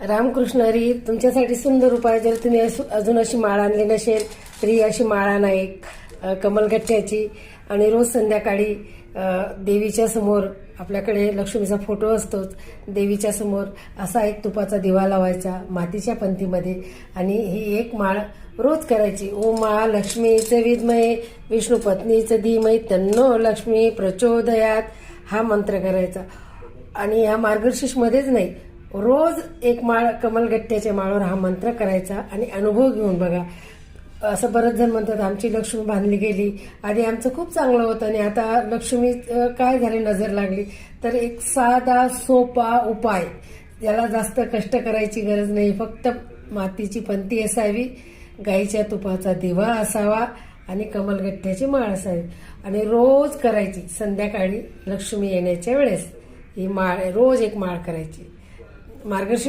रामकृष्ण हरी. तुमच्यासाठी सुंदर उपाय. जर तुम्ही अजून अशी माळ आणली नसेल तर ही अशी माळ आणा, एक कमलगठ्ठ्याची. आणि रोज संध्याकाळी देवीच्या समोर, आपल्याकडे लक्ष्मीचा फोटो असतोच, देवीच्या समोर असा एक तुपाचा दिवा लावायचा मातीच्या पंथीमध्ये. आणि ही एक माळ रोज करायची. ओम महालक्ष्मीचे विद्महे विष्णू पत्नीचं धीमहि तन्नो लक्ष्मी प्रचोदयात, हा मंत्र करायचा. आणि या मार्गशीर्षमध्येच नाही, रोज एक माळ कमलगठ्ठ्याच्या माळावर हा मंत्र करायचा आणि अनुभव घेऊन बघा. असं बरेच जण म्हणतात आमची लक्ष्मी बांधली गेली, आधी आमचं खूप चांगलं होतं आणि आता लक्ष्मी काय झाली, नजर लागली. तर एक साधा सोपा उपाय, ज्याला जास्त कष्ट करायची गरज नाही. फक्त मातीची पंती असावी, गाईच्या तुपाचा दिवा असावा आणि कमलगठ्ठ्याची माळ असावी. आणि रोज करायची संध्याकाळी लक्ष्मी येण्याच्या वेळेस. ही माळ रोज एक माळ करायची. मार्गशीर्ष